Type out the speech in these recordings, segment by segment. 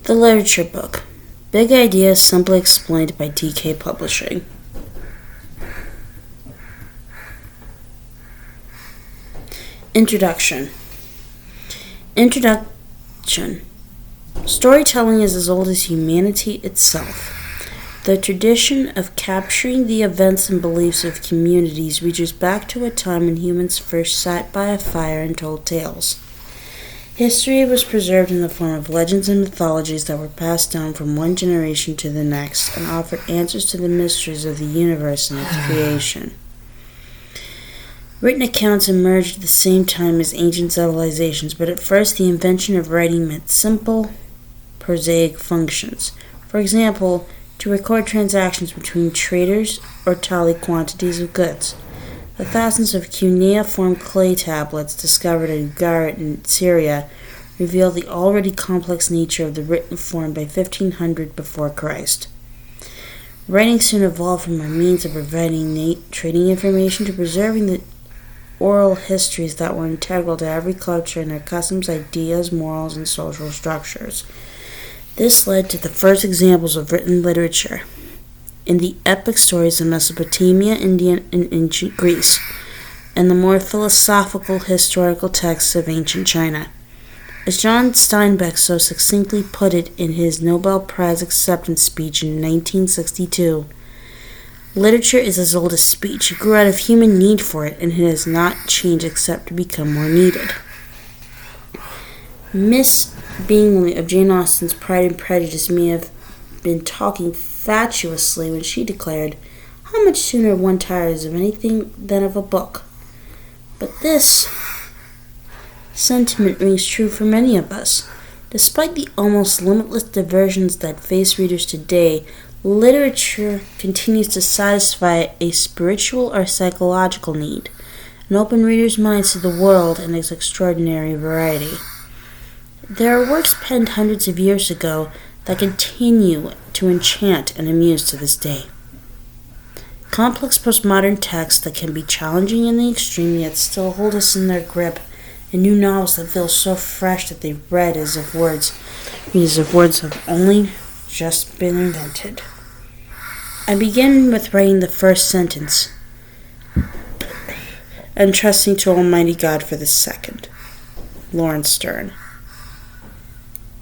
The Literature Book. Big Ideas Simply Explained by DK Publishing. Introduction. Storytelling is as old as humanity itself. The tradition of capturing the events and beliefs of communities reaches back to a time when humans first sat by a fire and told tales. History was preserved in the form of legends and mythologies that were passed down from one generation to the next and offered answers to the mysteries of the universe and its creation. Written accounts emerged at the same time as ancient civilizations, but at first the invention of writing meant simple, prosaic functions. For example, to record transactions between traders or tally quantities of goods. The thousands of cuneiform clay tablets discovered at Ugarit in Syria reveal the already complex nature of the written form by 1500 before Christ. Writing soon evolved from a means of providing trading information to preserving the oral histories that were integral to every culture and their customs, ideas, morals, and social structures. This led to the first examples of written literature in the epic stories of Mesopotamia, India, and ancient Greece, and the more philosophical historical texts of ancient China. As John Steinbeck so succinctly put it in his Nobel Prize acceptance speech in 1962, literature is as old as speech. It grew out of human need for it, and it has not changed except to become more needed. Miss Bingley of Jane Austen's Pride and Prejudice may have been talking fatuously when she declared, "How much sooner one tires of anything than of a book." But this sentiment rings true for many of us. Despite the almost limitless diversions that face readers today, literature continues to satisfy a spiritual or psychological need and open readers' minds to the world and its extraordinary variety. There are works penned hundreds of years ago that continue to enchant and amuse to this day. Complex postmodern texts that can be challenging in the extreme yet still hold us in their grip, and new novels that feel so fresh that they read as if words have only just been invented. I begin with writing the first sentence and trusting to Almighty God for the second. Lawrence Stern.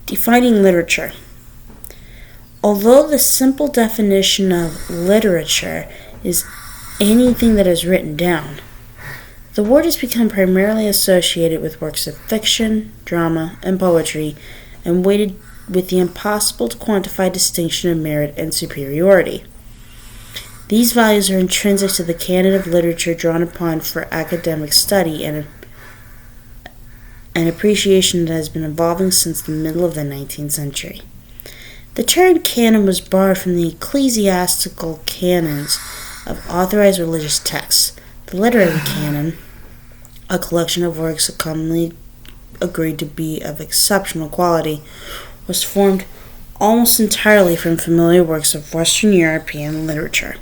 Defining literature. Although the simple definition of literature is anything that is written down, the word has become primarily associated with works of fiction, drama, and poetry, and weighted with the impossible to quantify distinction of merit and superiority. These values are intrinsic to the canon of literature drawn upon for academic study and an appreciation that has been evolving since the middle of the 19th century. The term canon was borrowed from the ecclesiastical canons of authorized religious texts. The literary canon, a collection of works commonly agreed to be of exceptional quality, was formed almost entirely from familiar works of Western European literature.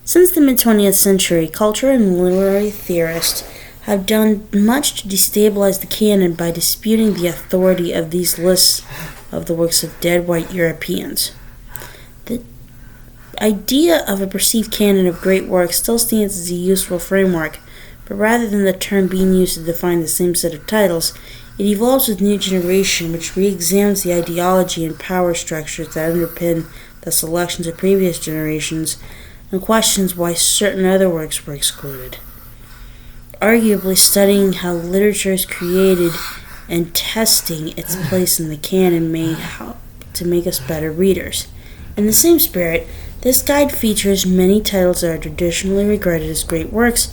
Since the mid-20th century, culture and literary theorists have done much to destabilize the canon by disputing the authority of these lists of the works of dead white Europeans. The idea of a perceived canon of great works still stands as a useful framework, but rather than the term being used to define the same set of titles, it evolves with new generation which re-examines the ideology and power structures that underpin the selections of previous generations and questions why certain other works were excluded. Arguably, studying how literature is created and testing its place in the canon may help to make us better readers. In the same spirit, this guide features many titles that are traditionally regarded as great works,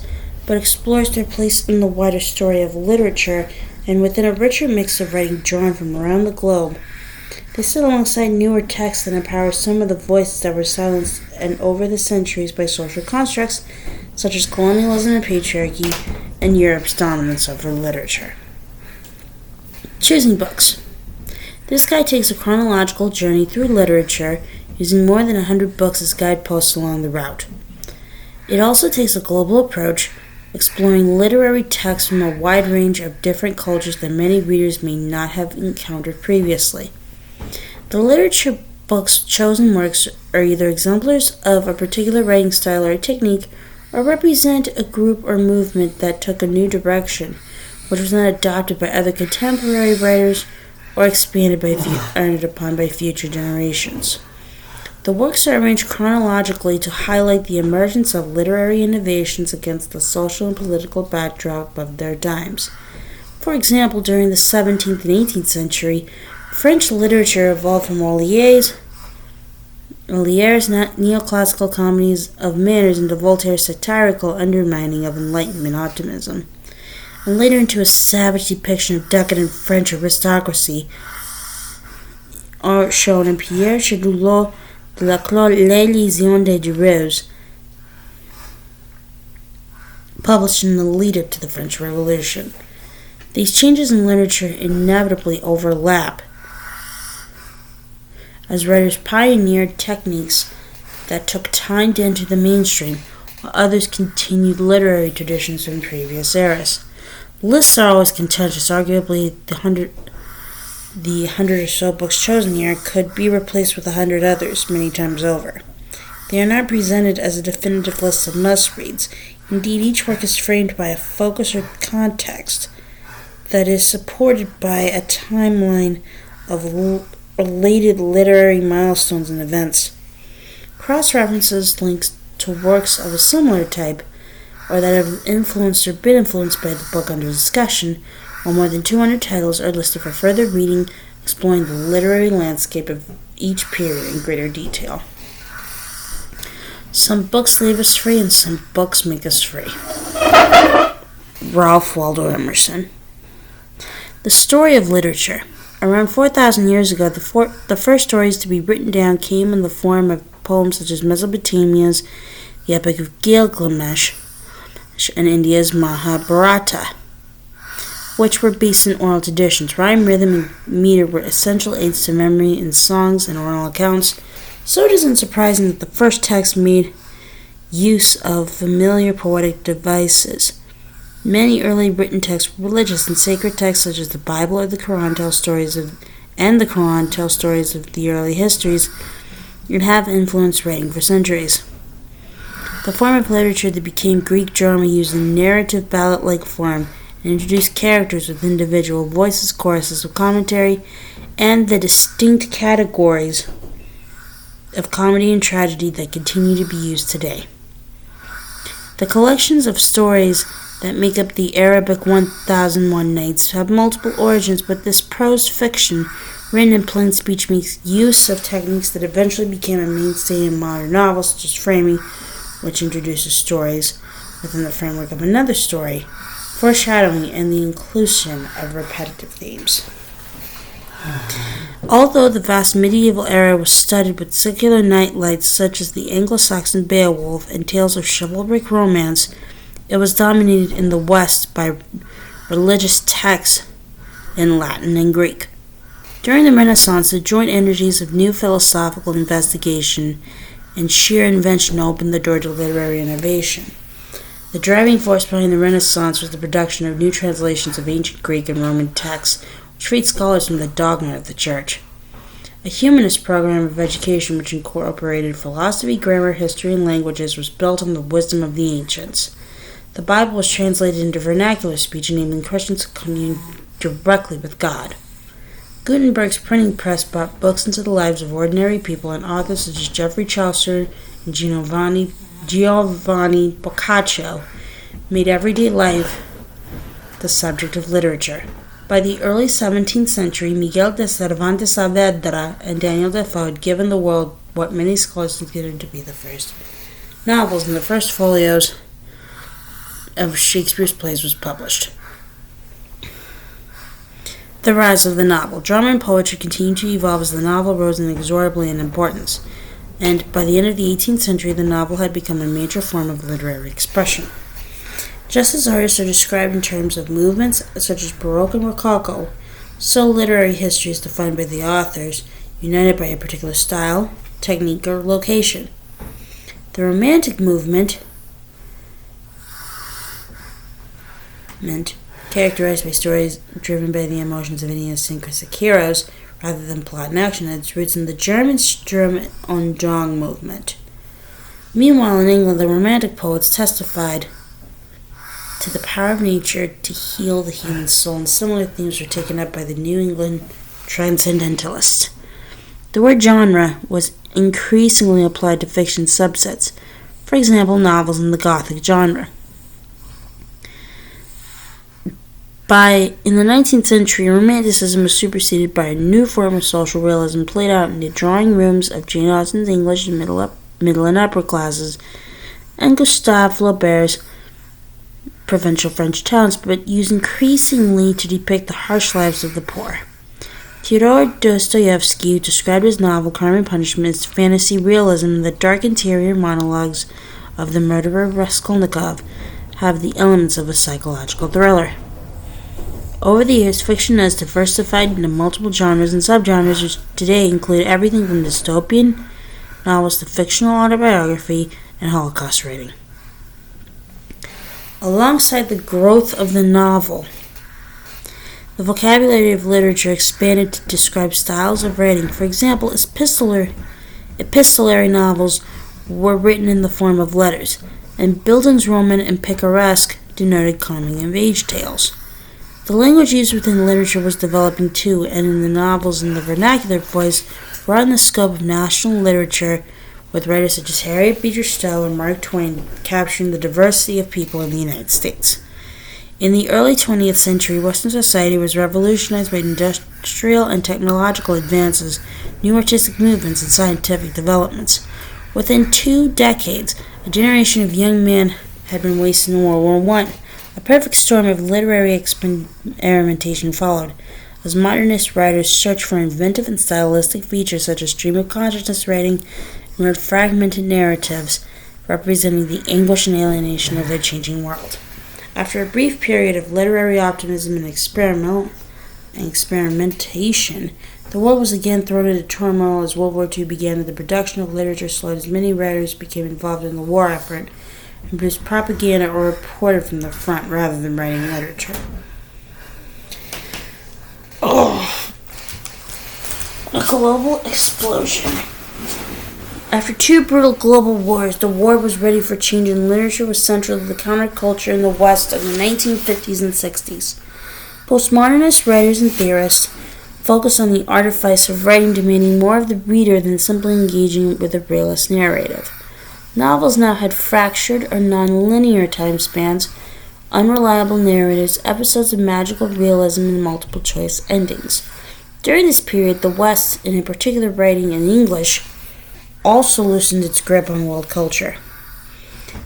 but explores their place in the wider story of literature and within a richer mix of writing drawn from around the globe. They sit alongside newer texts that empower some of the voices that were silenced and over the centuries by social constructs such as colonialism and patriarchy, and Europe's dominance over literature. Choosing books. This guide takes a chronological journey through literature, using more than 100 books as guideposts along the route. It also takes a global approach, exploring literary texts from a wide range of different cultures that many readers may not have encountered previously. The literature books' chosen works are either exemplars of a particular writing style or technique, or represent a group or movement that took a new direction, which was then adopted by other contemporary writers or expanded upon by future generations. The works are arranged chronologically to highlight the emergence of literary innovations against the social and political backdrop of their times. For example, during the 17th and 18th century, French literature evolved from Moliere's neoclassical comedies of manners into Voltaire's satirical undermining of Enlightenment optimism, and later into a savage depiction of decadent French aristocracy, are shown in Pierre Chedouleau de la L'Élésion des Roses, published in the lead-up to the French Revolution. These changes in literature inevitably overlap, as writers pioneered techniques that took time to enter the mainstream, while others continued literary traditions from previous eras. Lists are always contentious. Arguably, the hundred or so books chosen here could be replaced with 100 others many times over. They are not presented as a definitive list of must-reads. Indeed, each work is framed by a focus or context that is supported by a timeline of related literary milestones and events. Cross-references links to works of a similar type, or that have influenced or been influenced by the book under discussion, while more than 200 titles are listed for further reading, exploring the literary landscape of each period in greater detail. Some books leave us free, and some books make us free. Ralph Waldo Emerson. The story of literature. Around 4,000 years ago, the first stories to be written down came in the form of poems such as Mesopotamia's The Epic of Gilgamesh and India's Mahabharata, which were based in oral traditions. Rhyme, rhythm, and meter were essential aids to memory in songs and oral accounts, so it isn't surprising that the first text made use of familiar poetic devices. Many early written texts were religious, and sacred texts such as the Bible or the Quran tell stories of the early histories and have influenced writing for centuries. The form of literature that became Greek drama used a narrative ballad-like form and introduced characters with individual voices, choruses of commentary, and the distinct categories of comedy and tragedy that continue to be used today. The collections of stories that make up the Arabic 1001 Nights have multiple origins, but this prose fiction, written in plain speech, makes use of techniques that eventually became a mainstay in modern novels, such as framing, which introduces stories within the framework of another story, foreshadowing, and the inclusion of repetitive themes. Although the vast medieval era was studded with secular nightlights such as the Anglo-Saxon Beowulf and tales of chivalric romance, it was dominated in the West by religious texts in Latin and Greek. During the Renaissance, the joint energies of new philosophical investigation and sheer invention opened the door to literary innovation. The driving force behind the Renaissance was the production of new translations of ancient Greek and Roman texts, which freed scholars from the dogma of the Church. A humanist program of education which incorporated philosophy, grammar, history, and languages was built on the wisdom of the ancients. The Bible was translated into vernacular speech, enabling Christians to commune directly with God. Gutenberg's printing press brought books into the lives of ordinary people, and authors such as Geoffrey Chaucer and Giovanni Boccaccio made everyday life the subject of literature. By the early 17th century, Miguel de Cervantes Saavedra and Daniel Defoe had given the world what many scholars considered to be the first novels, and the first folios of Shakespeare's plays was published. The rise of the novel. Drama and poetry continued to evolve as the novel rose inexorably in importance, and by the end of the 18th century, the novel had become a major form of literary expression. Just as artists are described in terms of movements such as Baroque and Rococo, so literary history is defined by the authors, united by a particular style, technique, or location. The Romantic movement development, characterized by stories driven by the emotions of idiosyncratic heroes rather than plot and action, had its roots in the German Sturm und Drang movement. Meanwhile, in England, the Romantic poets testified to the power of nature to heal the human soul, and similar themes were taken up by the New England transcendentalists. The word genre was increasingly applied to fiction subsets, for example, novels in the Gothic genre. In the 19th century, Romanticism was superseded by a new form of social realism played out in the drawing rooms of Jane Austen's English and middle and upper classes and Gustave Flaubert's provincial French towns, but used increasingly to depict the harsh lives of the poor. Fyodor Dostoevsky described his novel Crime and Punishment as fantasy realism, and the dark interior monologues of the murderer Raskolnikov have the elements of a psychological thriller. Over the years, fiction has diversified into multiple genres and subgenres, which today include everything from dystopian novels to fictional autobiography and Holocaust writing. Alongside the growth of the novel, the vocabulary of literature expanded to describe styles of writing. For example, epistolary novels were written in the form of letters, and Bildungsroman and picaresque denoted coming-of-age tales. The language used within literature was developing too, and in the novels in the vernacular voice broadened the scope of national literature, with writers such as Harriet Beecher Stowe and Mark Twain capturing the diversity of people in the United States. In the early 20th century, Western society was revolutionized by industrial and technological advances, new artistic movements, and scientific developments. Within 2 decades, a generation of young men had been wasted in World War I. A perfect storm of literary experimentation followed, as modernist writers searched for inventive and stylistic features such as stream of consciousness writing and wrote fragmented narratives representing the anguish and alienation of their changing world. After a brief period of literary optimism and experimentation, the world was again thrown into turmoil as World War II began, and the production of literature slowed as many writers became involved in the war effort and produced propaganda or reported from the front rather than writing literature. A global explosion. After 2 brutal global wars, the world was ready for change, and literature was central to the counterculture in the West in the 1950s and 60s. Postmodernist writers and theorists focused on the artifice of writing, demanding more of the reader than simply engaging with a realist narrative. Novels now had fractured or non-linear time spans, unreliable narratives, episodes of magical realism, and multiple-choice endings. During this period, the West, and in particular writing in English, also loosened its grip on world culture.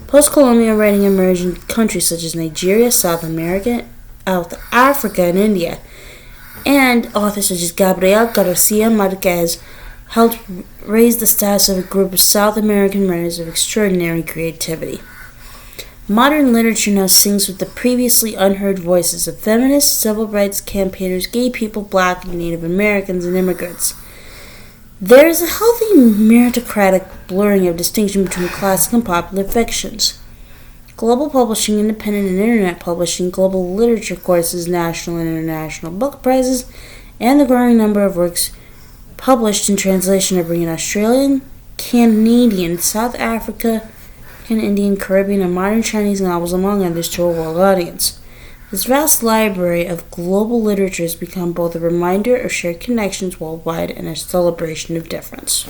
Post-colonial writing emerged in countries such as Nigeria, South Africa, and India, and authors such as Gabriel Garcia Marquez helped raise the status of a group of South American writers of extraordinary creativity. Modern literature now sings with the previously unheard voices of feminists, civil rights campaigners, gay people, Black and Native Americans, and immigrants. There is a healthy meritocratic blurring of distinction between classic and popular fictions. Global publishing, independent and internet publishing, global literature courses, national and international book prizes, and the growing number of works published in translation are bringing Australian, Canadian, South African, Indian, Caribbean, and modern Chinese novels, among others, to a world audience. This vast library of global literature has become both a reminder of shared connections worldwide and a celebration of difference.